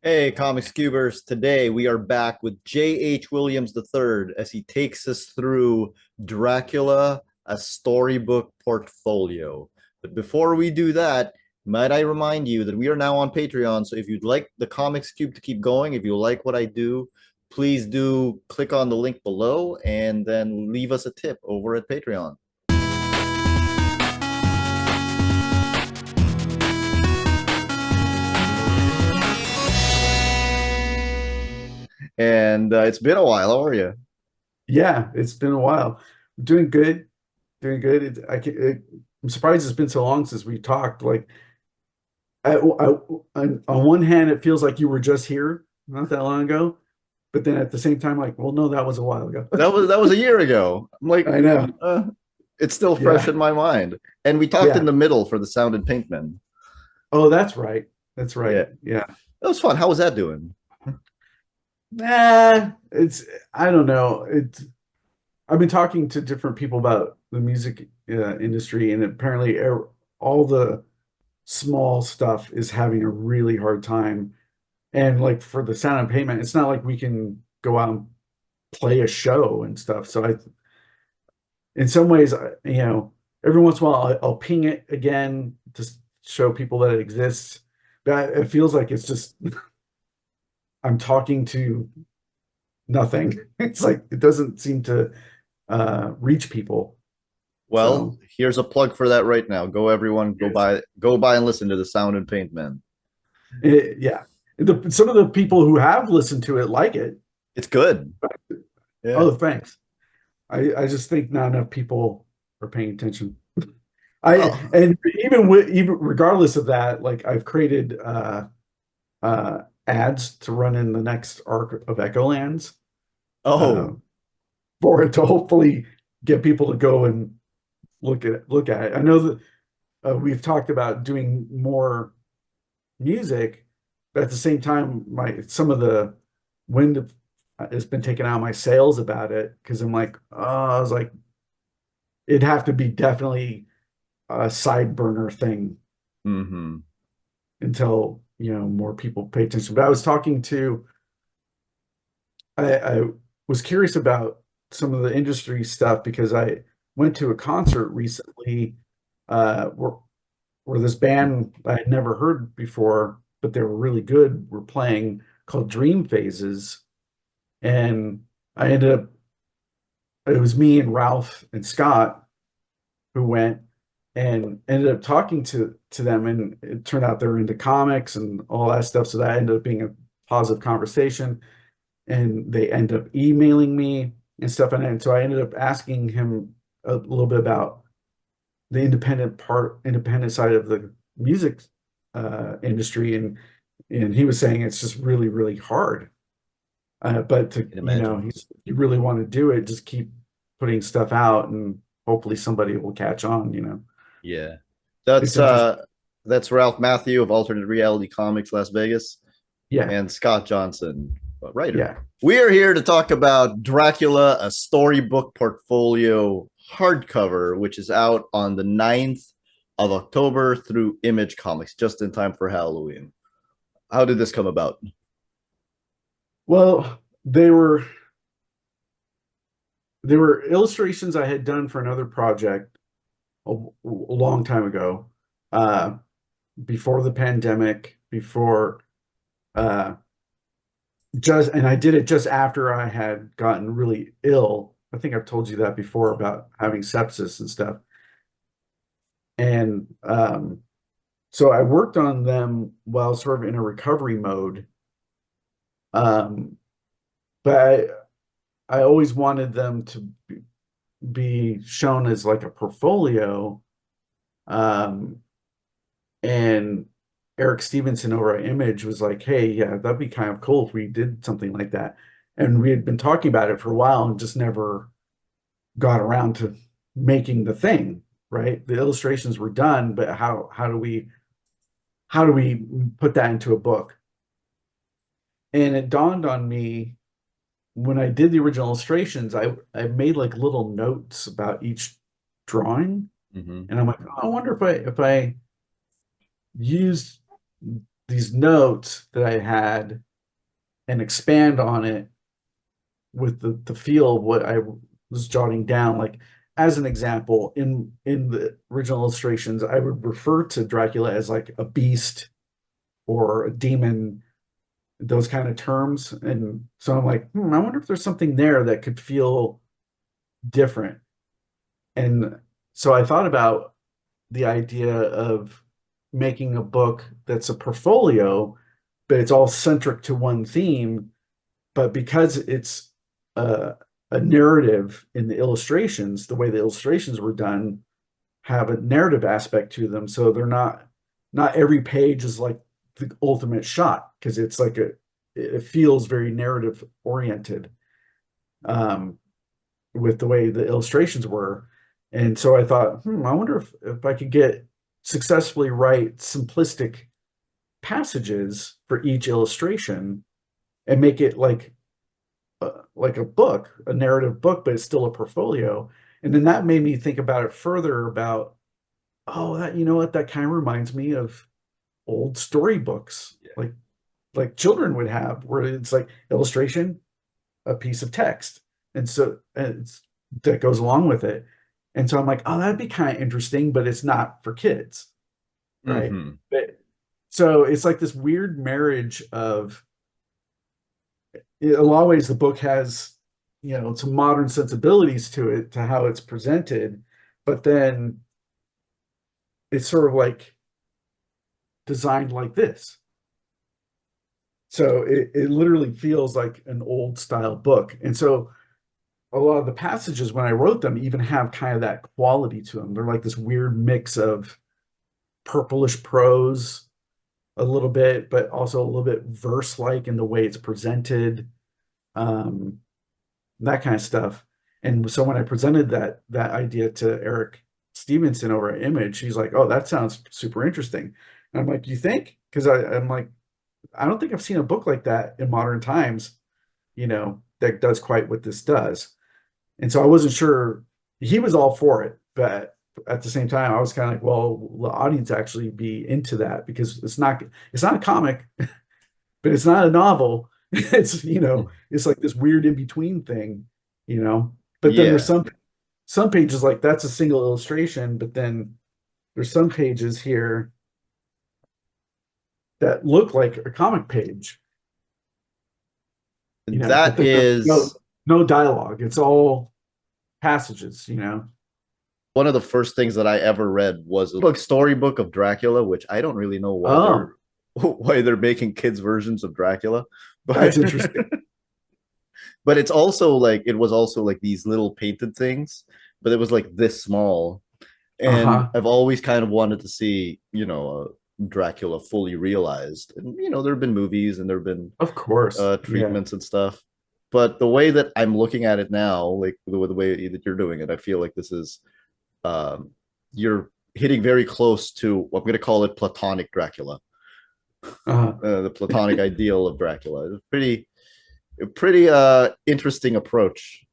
Hey, Comics Cubers. Today we are back with J.H. Williams III as he takes us through Dracula, a storybook portfolio. But before we do that, might I remind you that we are now on Patreon. So if you'd like the Comics Cube to keep going, if you like what I do, please do click on the link below and then leave us a tip over at Patreon. And it's been a while. How are you? Yeah, it's been a while. Doing good, doing good. I'm surprised it's been so long since we talked. Like, on one hand, it feels like you were just here not that long ago, but then at the same time, like, well, no, that was a while ago. That was a year ago. I'm like, I know. uh, it's still fresh Yeah, in my mind. And we talked in yeah. the middle for the Sound and Pinkman. Oh, that's right. That's right. Yeah, Yeah. that was fun. How was that doing? Nah, I don't know. I've been talking to different people about the music industry, and apparently, all the small stuff is having a really hard time. And like for the sound and payment, it's not like we can go out and play a show and stuff. So in some ways, every once in a while, I'll ping it again to show people that it exists. But it feels like it's just I'm talking to nothing. It's like it doesn't seem to reach people. Well, So here's a plug for that right now. Go everyone, yes, go by and listen to the Sound and Paintman. yeah. Some of the people who have listened to it like it. It's good. Yeah. Oh, thanks. I just think not enough people are paying attention. I Oh. and even regardless of that, like I've created ads to run in the next arc of Echolands uh, Oh. for it to hopefully get people to go and look at it. I know that we've talked about doing more music, but at the same time, my some of the wind has been taken out of my sails about it because I'm like, oh, I was like, it'd have to be definitely a side burner thing Mm-hmm. until more people pay attention. But I was talking to, I was curious about some of the industry stuff because I went to a concert recently where this band I had never heard before, but they were really good, were playing called Dream Phases. And I ended up, it was me and Ralph and Scott who went and ended up talking to them, and it turned out they were into comics and all that stuff. So that ended up being a positive conversation, and they ended up emailing me and stuff. And so I ended up asking him a little bit about the independent side of the music industry, and he was saying it's just really, really hard. But I can imagine. you really want to do it, just keep putting stuff out, and hopefully somebody will catch on. Yeah. It's That's interesting. uh that's Ralph Matthew of Alternate Reality Comics Las Vegas Yeah, and Scott Johnson, writer. yeah. We are here to talk about Dracula, a storybook portfolio hardcover, which is out on the 9th of October through Image Comics, just in time for Halloween. How did this come about? Well, they were illustrations I had done for another project a long time ago, uh, before the pandemic, before uh, just and I did it just after I had gotten really ill. I think I've told you that before about having sepsis and stuff. And so I worked on them while sort of in a recovery mode. Um, but I always wanted them to be shown as like a portfolio. Um, and Eric Stevenson over at Image was like, "Hey, yeah, that'd be kind of cool if we did something like that." And we had been talking about it for a while and just never got around to making the thing, right? The illustrations were done, but how do we put that into a book? And it dawned on me when I did the original illustrations, I made like little notes about each drawing, Mm-hmm. and I'm like, oh, I wonder if I used these notes that I had and expand on it with the feel of what I was jotting down. Like as an example, in the original illustrations, I would refer to Dracula as like a beast or a demon, those kind of terms. And so I'm like, I wonder if there's something there that could feel different. And so I thought about the idea of making a book that's a portfolio, but it's all centric to one theme. But because it's a, a narrative in the illustrations, the way the illustrations were done have a narrative aspect to them. So they're not every page is like the ultimate shot because it's like it feels very narrative oriented um, with the way the illustrations were. And so I thought, I wonder if I could get successfully write simplistic passages for each illustration and make it like a book, a narrative book, but it's still a portfolio. And then that made me think about it further about, oh, that you know what, that kind of reminds me of old storybooks, Yeah. like children would have, where it's like illustration, a piece of text, and so and it's, that goes along with it. And so I'm like, oh, that'd be kind of interesting, but it's not for kids, right? Hmm. But so it's like this weird marriage of, in a lot of ways, the book has, some modern sensibilities to it, to how it's presented, but then it's sort of like designed like this. So it literally feels like an old style book. And so a lot of the passages when I wrote them even have kind of that quality to them. They're like this weird mix of purplish prose a little bit, but also a little bit verse-like in the way it's presented, um, that kind of stuff. And so when I presented that idea to Eric Stevenson over at Image, he's like, "Oh, that sounds super interesting." And I'm like, "You think?" Because I'm like, I don't think I've seen a book like that in modern times, that does quite what this does. And so I wasn't sure he was all for it, but at the same time, I was kind of like, well, will the audience actually be into that? Because it's not a comic, but it's not a novel. It's, it's like this weird in between thing, you know. But then there's Yeah. some pages like that's a single illustration, but then there's some pages here that look like a comic page, And but that then there's is no dialogue. It's all passages. one of the first things that I ever read was a book storybook of Dracula, which I don't really know why they're Oh, why they're making kids versions of Dracula, that's but interesting. but it's also like it was also like these little painted things, but it was like this small. And Uh-huh. I've always kind of wanted to see, Dracula fully realized. And there have been movies and there have been Of course. Yeah. treatments and stuff. But the way that I'm looking at it now, like the way that you're doing it, I feel like this is um, you're hitting very close to what I'm going to call it Platonic Dracula, Uh-huh. the Platonic ideal of Dracula. It's pretty interesting approach.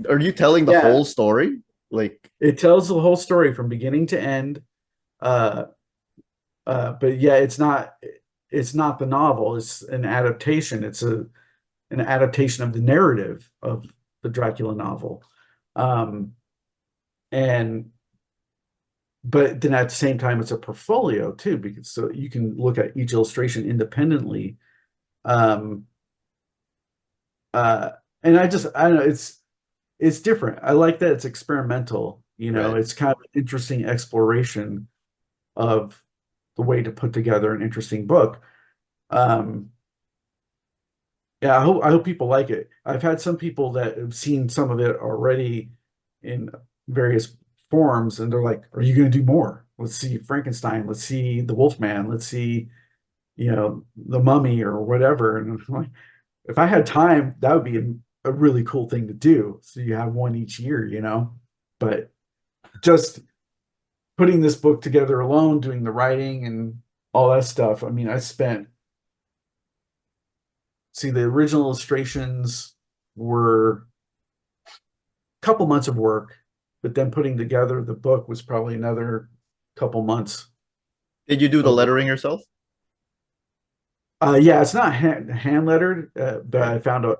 Are you telling the Yeah. whole story? Like, It tells the whole story from beginning to end. Uh but yeah, it's not the novel, it's an adaptation. It's an adaptation of the narrative of the Dracula novel. Um and but then at the same time it's a portfolio too, because so you can look at each illustration independently. Um uh and I don't know, it's different. I like that it's experimental, right. it's kind of an interesting exploration of the way to put together an interesting book. Um, yeah, I hope people like it. I've had some people that have seen some of it already in various forms, and they're like, "Are you going to do more? Let's see Frankenstein. Let's see the Wolfman. Let's see, the Mummy or whatever." And I'm like, if I had time, that would be a really cool thing to do. So you have one each year. But just putting this book together alone, doing the writing and all that stuff. I mean, the original illustrations were a couple months of work, but then putting together the book was probably another couple months Did you do the of work. lettering yourself? Yeah, it's not hand lettered, but Okay, I found a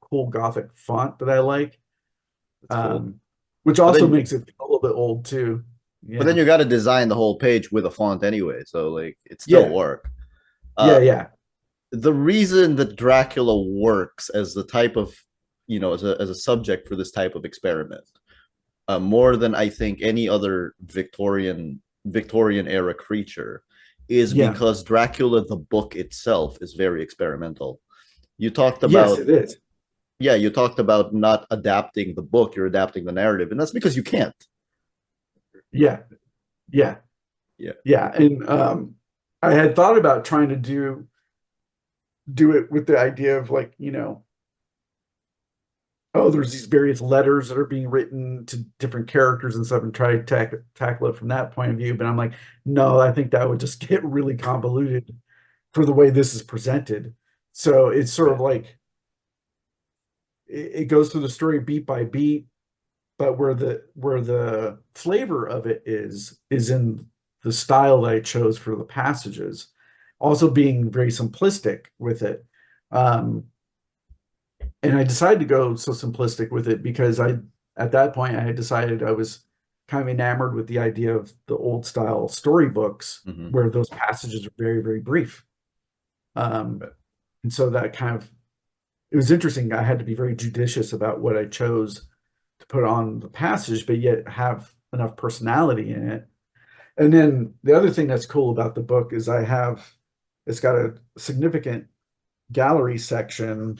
cool Gothic font that I like, that's cool. um, which But also then, makes it feel a little bit old too. but then Yeah, you got to design the whole page with a font anyway, so like it still yeah, work. yeah, Uh, yeah, the reason that Dracula works as the type of, as a subject for this type of experiment, more than I think any other Victorian era creature, is yeah. because Dracula the book itself is very experimental. You talked Yes, about it is. Yeah, you talked about not adapting the book, you're adapting the narrative, and that's because you can't. Yeah, yeah, Yeah. yeah. And I had thought about trying to do it with the idea of like, oh, there's these various letters that are being written to different characters and stuff, and try to tackle it from that point of view. But I'm like, no, I think that would just get really convoluted for the way this is presented. So it's sort of Right. like it goes through the story beat by beat, but where the flavor of it is in the style that I chose for the passages, also being very simplistic with it. Um, and I decided to go so simplistic with it because at that point I had decided I was kind of enamored with the idea of the old style storybooks Hmm. where those passages are very, very brief. Um, Right. and so that kind of it was interesting. I had to be very judicious about what I chose to put on the passage, but yet have enough personality in it. And then the other thing that's cool about the book is it's got a significant gallery section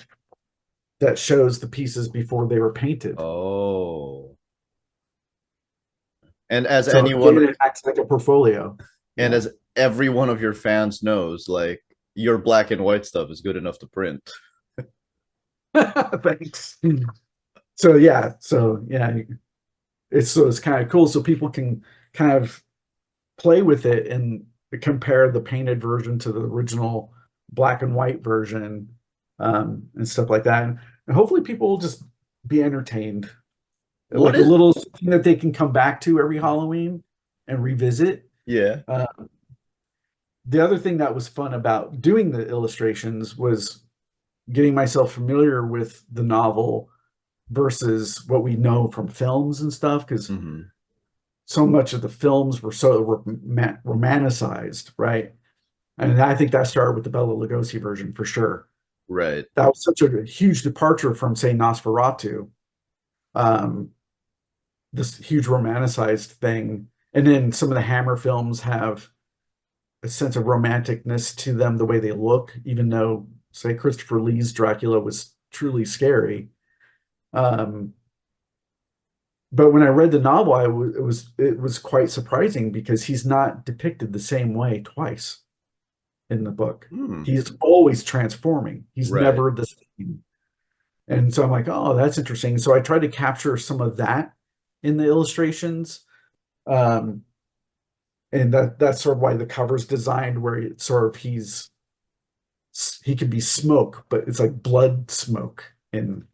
that shows the pieces before they were painted. Oh. And as So again, anyone it acts like a portfolio. and Yeah. as every one of your fans knows, like your black and white stuff is good enough to print. Thanks. So yeah, it's kind of cool. So people can kind of play with it and compare the painted version to the original black and white version, and stuff like that. And hopefully people will just be entertained, What like a is little thing that they can come back to every Halloween and revisit. Yeah. Uh, the other thing that was fun about doing the illustrations was getting myself familiar with the novel versus what we know from films and stuff, because Hmm. so much of the films were so romanticized, right? And I think that started with the Bela Lugosi version for sure. Right. That was such a huge departure from, say, Nosferatu, um, this huge romanticized thing. And then some of the Hammer films have a sense of romanticness to them, the way they look, even though, say, Christopher Lee's Dracula was truly scary. Um, but when I read the novel, it was quite surprising because he's not depicted the same way twice in the book. Hmm. He's always transforming. He's Right. never the same. And so I'm like, oh, that's interesting. So I tried to capture some of that in the illustrations. Um, and that's sort of why the cover's designed where it's sort of he could be smoke, but it's like blood smoke and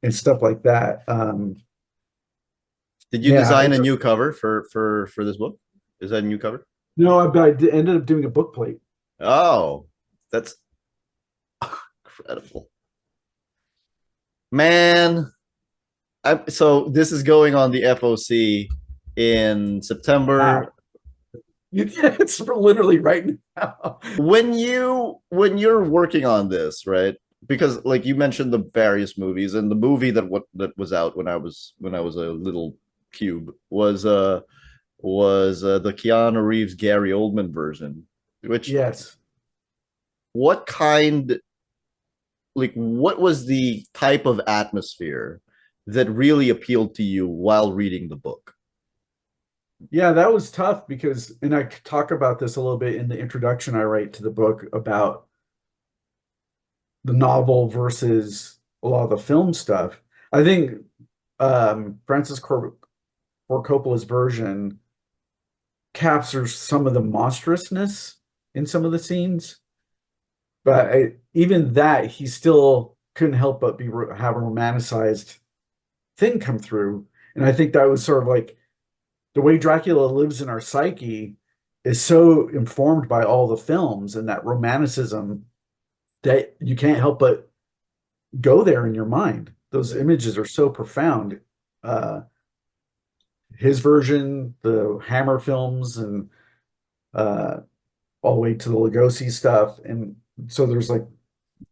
stuff like that. Did you Yeah, design and a so, new cover for this book? Is that a new cover? no, ended up doing a book plate. Oh, that's incredible. Man, so this is going on the FOC in Now, September. it's for literally right now. When you're working on this, right? Because like you mentioned the various movies, and the movie that was out when I was a little cube was the Keanu Reeves Gary Oldman version. Which Yes. what kind what was the type of atmosphere that really appealed to you while reading the book? Yeah, that was tough because, and I talk about this a little bit in the introduction I write to the book about the novel versus a lot of the film stuff. I think Francis Ford Coppola's version captures some of the monstrousness in some of the scenes, but even that he still couldn't help but have a romanticized thing come through, and I think that was sort of like the way Dracula lives in our psyche. is so informed by all the films and that romanticism that you can't help but go there in your mind. Those Right. images are so profound. Uh, his version, the Hammer films, and uh, all the way to the Lugosi stuff, and so there's like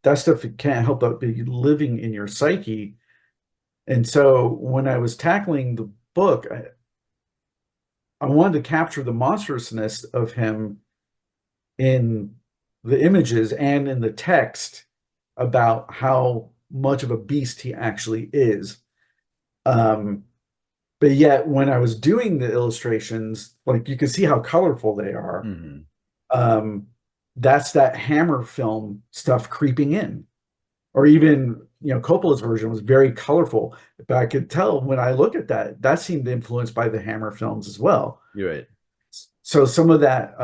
that stuff you can't help but be living in your psyche. And so when I was tackling the book, I wanted to capture the monstrousness of him in the images and in the text about how much of a beast he actually is. Um, but yet, when I was doing the illustrations, like you can see how colorful they are. Hmm. Um, that's that Hammer film stuff creeping in, or even Coppola's version was very colorful. But I could tell when I look at that, that seemed influenced by the Hammer films as well. You're right. So some of that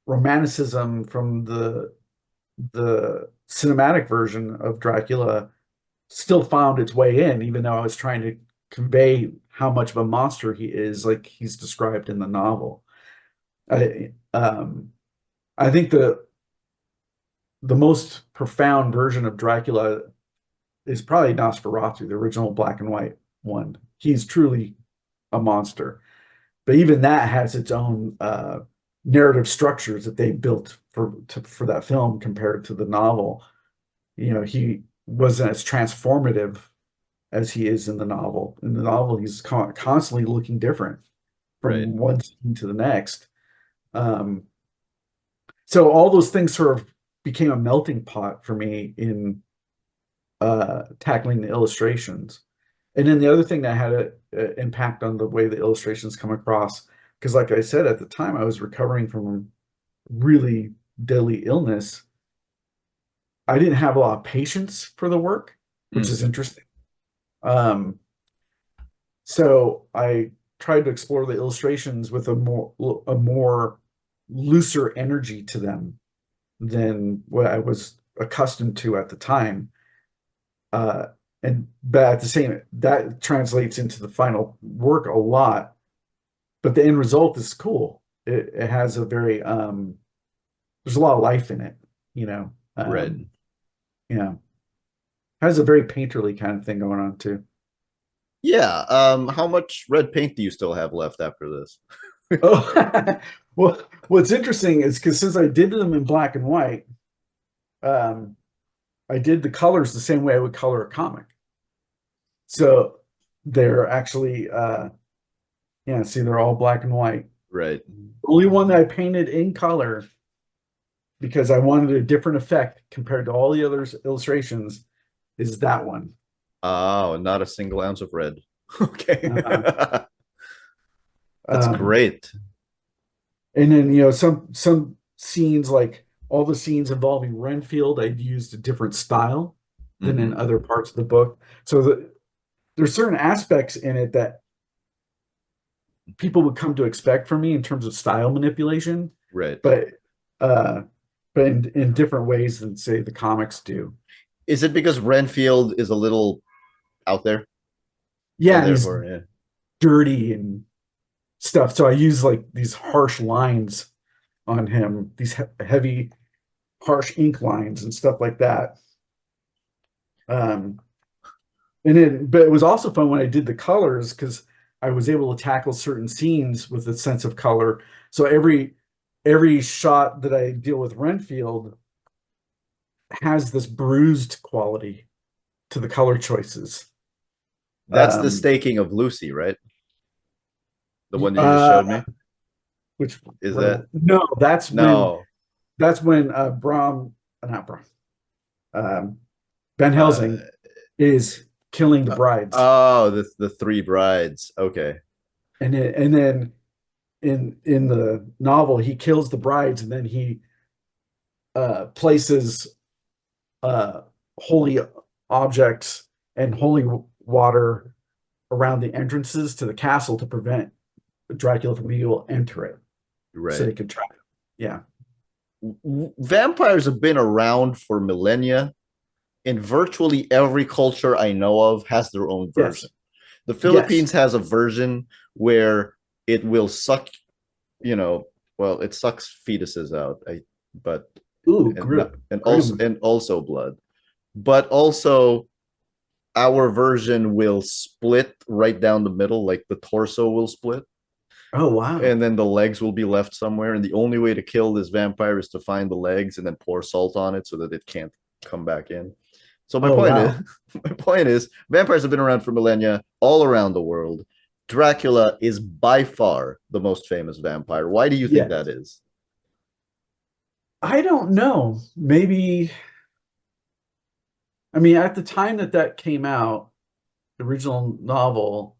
romanticism from the cinematic version of Dracula still found its way in, even though I was trying to convey how much of a monster he is, like he's described in the novel. I think the most profound version of Dracula is probably Nosferatu, the original black and white one. He's truly a monster. But even that has its own narrative structures that they built for that film compared to the novel. He wasn't as transformative as he is in the novel. In the novel, he's constantly looking different Right. from one scene to the next. Um, so all those things sort of became a melting pot for me in tackling the illustrations. And then the other thing that had an impact on the way the illustrations come across, because like I said, at the time I was recovering from really deadly illness. I didn't have a lot of patience for the work, which is Hmm. interesting. Um, so I tried to explore the illustrations with a more looser energy to them than what I was accustomed to at the time. Uh, and but at the same, that translates into the final work a lot. But the end result is cool. It has a very there's a lot of life in it, you know. Right. Yeah, has a very painterly kind of thing going on too. Yeah. How much red paint do you still have left after this? Oh, well, what's interesting is because since I did them in black and white, um, I did the colors the same way I would color a comic. So they're actually, yeah, see, they're all black and white. Right. The only one that I painted in color because I wanted a different effect compared to all the other illustrations is that one. Oh, not a single ounce of red. Okay. Uh, That's um, great. and then some scenes like all the scenes involving Renfield, I'd used a different style than in Hmm. other parts of the book. So there's certain aspects in it that people would come to expect from me in terms of style manipulation, Right. but uh, but in different ways than say the comics do. Is it because Renfield is a little out there, Yeah, and and he's therefore, yeah. dirty and stuff. So I use like these harsh lines on him, these heavy, harsh ink lines and stuff like that. Um, but it was also fun when I did the colors because I was able to tackle certain scenes with a sense of color. So every shot that I deal with Renfield has this bruised quality to the color choices. That's the Um, staking of Lucy, right? The one that you just uh, showed me. which Is where that no, no? that's when Brom, not Brom, um, Van Uh, Helsing is killing the brides, oh, the three brides. Okay. and then in the novel he kills the brides, and then he places uh, holy objects and holy water around the entrances to the castle to prevent Dracula from being able to enter it, so Right. they could track him. Yeah. Vampires have been around for millennia. In virtually every culture I know of has their own version. Yes. The Yes. Philippines has a version where it will suck, you know, well, it sucks fetuses out. But Ooh, and not, grim. and also blood, but also our version will split right down the middle, like the torso will split, Oh, wow. and then the legs will be left somewhere. And the only way to kill this vampire is to find the legs and then pour salt on it so that it can't come back in. So my Oh, point is, wow. my point is, vampires have been around for millennia all around the world. Dracula is by far the most famous vampire. Why do you think that Yes. is? I don't know. Maybe, I mean, at the time that that came out, the original novel,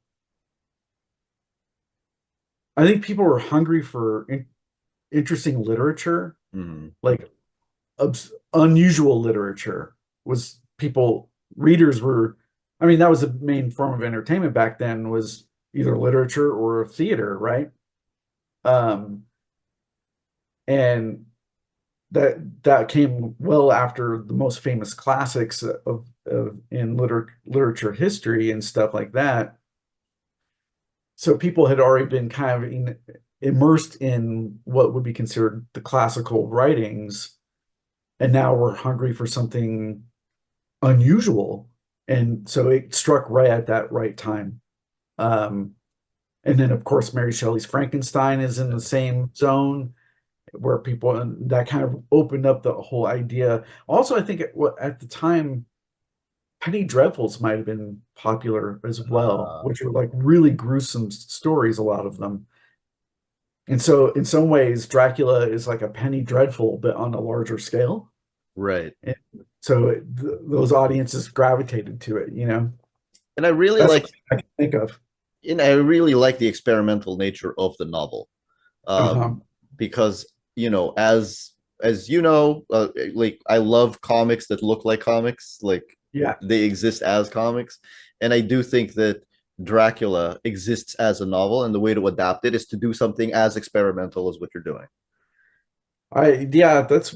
I think people were hungry for interesting literature, Mm-hmm. like unusual literature was people, readers were, I mean, that was the main form of entertainment back then was either literature or theater, right? Um, and that came well after the most famous classics of in literature history and stuff like that. So people had already been kind of immersed in what would be considered the classical writings, and now we're hungry for something unusual. And so it struck right at that right time. Um, and then, of course, Mary Shelley's Frankenstein is in the same zone where people, and that kind of opened up the whole idea. Also, I think at the time, Penny Dreadfuls might have been popular as well, Uh, which were like really gruesome stories, a lot of them. And so, in some ways, Dracula is like a Penny Dreadful, but on a larger scale. right. And so, those audiences gravitated to it. And I really That's like something I can think of. and I really like the experimental nature of the novel. Uh-huh. Because as you know, like I love comics that look like comics, like Yeah. they exist as comics, and I do think that Dracula exists as a novel, and the way to adapt it is to do something as experimental as what you're doing. Yeah, that's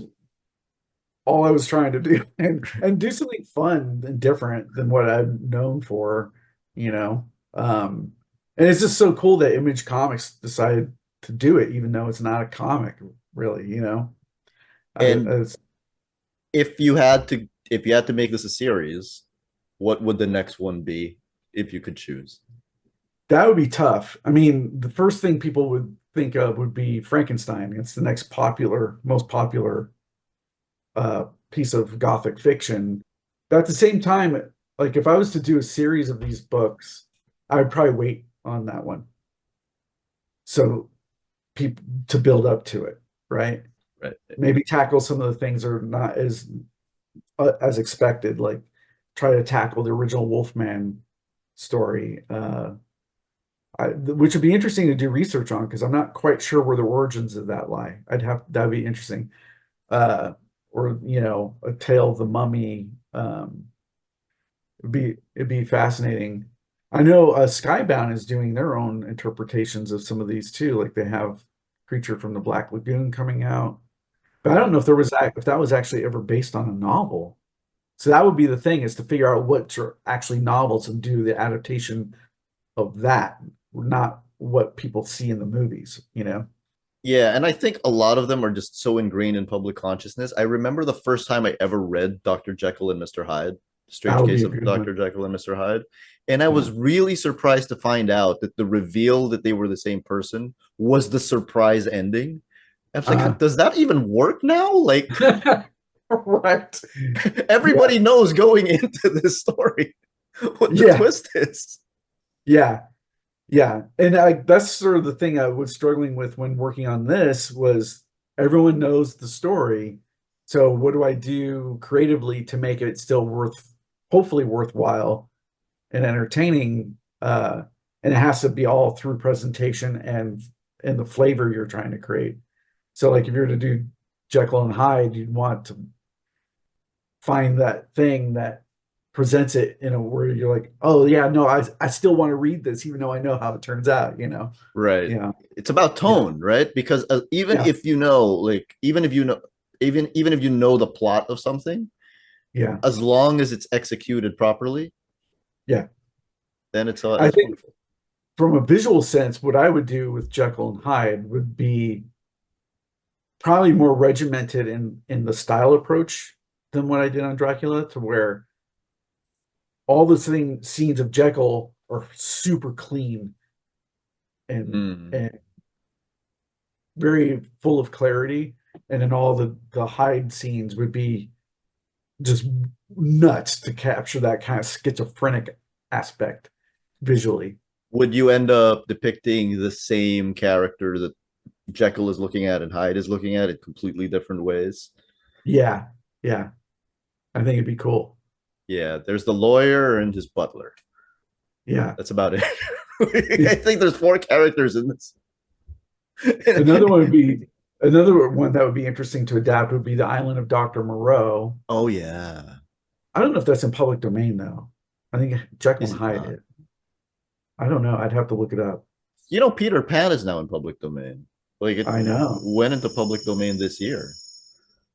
all I was trying to do, and do something fun and different than what I'm known for, you know. And it's just so cool that Image Comics decided to do it, even though it's not a comic, really. And It's, if you had to make this a series, what would the next one be if you could choose? that would be tough. I mean, the first thing people would think of would be Frankenstein. It's the next most popular piece of Gothic fiction. But at the same time, like if I was to do a series of these books, I would probably wait on that one. So people to build up to it, right? Right. Maybe tackle some of the things that are not as expected, like try to tackle the original Wolfman story, which would be interesting to do research on because I'm not quite sure where the origins of that lie. That'd be interesting. Or a tale of the mummy. It'd be fascinating. I know Skybound is doing their own interpretations of some of these too. Like they have Creature from the Black Lagoon coming out, but I don't know if that was actually ever based on a novel. So that would be the thing, is to figure out what are actually novels and do the adaptation of that, not what people see in the movies. Yeah, and I think a lot of them are just so ingrained in public consciousness. I remember the first time I ever read Dr. Jekyll and Mr. Hyde, That Strange would be Case a of good one. Dr. Jekyll and Mr. Hyde, and I Yeah. was really surprised to find out that the reveal that they were the same person was the surprise ending. I was like, Uh, does that even work now? Like right. Yeah. everybody knows going into this story what the Yeah. twist is. Yeah. Yeah. And that's sort of the thing I was struggling with when working on this was everyone knows the story. So what do I do creatively to make it still hopefully worthwhile and entertaining? And it has to be all through presentation and the flavor you're trying to create. So like if you were to do Jekyll and Hyde, you'd want to find that thing that presents it in a where you're like, oh yeah, no, I still want to read this, even though I know how it turns out. Right. Yeah, It's about yeah, tone, right? Because even yeah, if you know, like, even if you know the plot of something, yeah, as long as it's executed properly, yeah. then I it's think wonderful. from a visual sense, what I would do with Jekyll and Hyde would be probably more regimented in the style approach than what I did on Dracula, to where all the scenes of Jekyll are super clean and Mm. and very full of clarity, and then all the Hyde scenes would be just nuts to capture that kind of schizophrenic aspect visually. Would you end up depicting the same character that Jekyll is looking at and Hyde is looking at in completely different ways? Yeah, yeah, I think it'd be cool. Yeah, there's the lawyer and his butler. Yeah. That's about it. I think there's four characters in this. Another one would be another one that would be interesting to adapt would be the Island of Dr. Moreau. Oh yeah. I don't know if that's in public domain though. I think Jekyll Is and it Hyde not? it. I don't know. I'd have to look it up. You know, Peter Pan is now in public domain. Like it I know. went into public domain this year.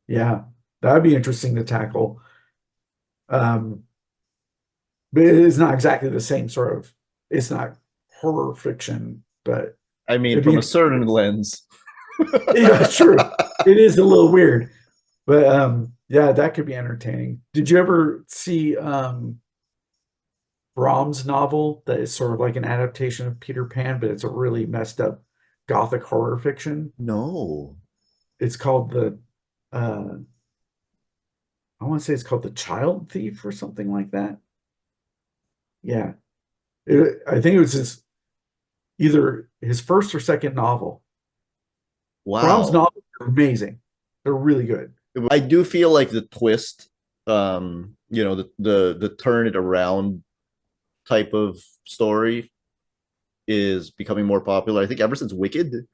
Yeah, that'd be interesting to tackle. Um, but it is not exactly the same sort of. It's not horror fiction, but I mean, it'd be from a interesting. certain lens. Yeah, true. It is a little weird, but yeah, that could be entertaining. Did you ever see Brahms' novel that is sort of like an adaptation of Peter Pan, but it's a really messed up gothic horror fiction? No. It's called uh I want to say it's called The Child Thief or something like that. Yeah. I think it was either his first or second novel. Brahms' Wow. novels are amazing. They're really good. I do feel like the twist, the turn it around type of story is becoming more popular. I think ever since Wicked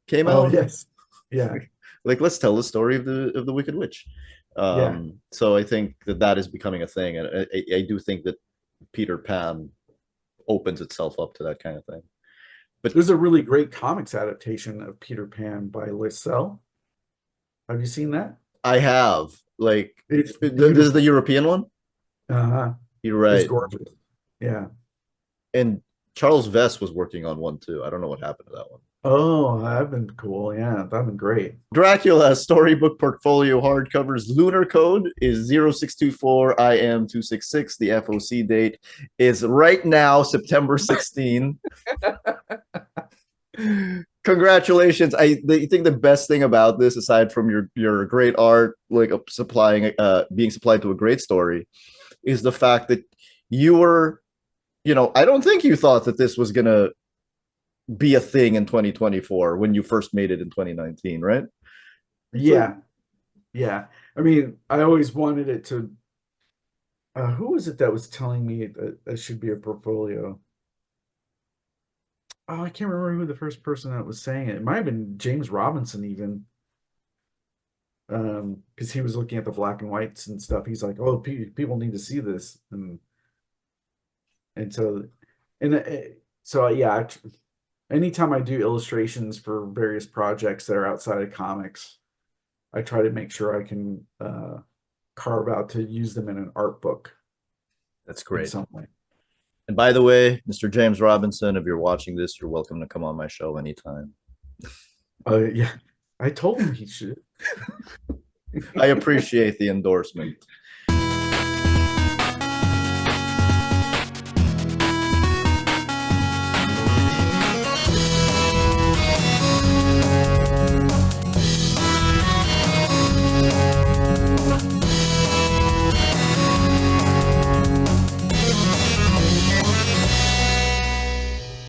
came Oh, out, yes. Yeah. like let's tell the story of the Wicked Witch. Yeah. So I think that is becoming a thing, and I do think that Peter Pan opens itself up to that kind of thing. But There's a really great comics adaptation of Peter Pan by Lysell. Have you seen that? I have like It's this is the beautiful. European one. Uh-huh. You're It's right, gorgeous. Yeah. and Charles Vess was working on one too. I don't know what happened to that one. Oh, that'd been cool. Yeah, that'd been great. Dracula storybook portfolio hardcovers. Lunar code is 0624 IM 266. The FOC date is right now, September 16. Congratulations. I think the best thing about this, aside from your great art, like supplying being supplied to a great story, is the fact that you were, I don't think you thought that this was gonna be a thing in 2024 when you first made it in 2019, right? It's like, Yeah. Yeah. I mean, I always wanted it to who was it that was telling me that should be a portfolio? Oh, I can't remember who the first person that was saying it. It might have been James Robinson even. Because he was looking at the black and whites and stuff. He's like, "Oh, people need to see this," and so and so yeah. Anytime I do illustrations for various projects that are outside of comics, I try to make sure I can carve out to use them in an art book that's in great. some way. And by the way, Mr. James Robinson, if you're watching this, you're welcome to come on my show anytime. Yeah, I told him he should. I appreciate the endorsement.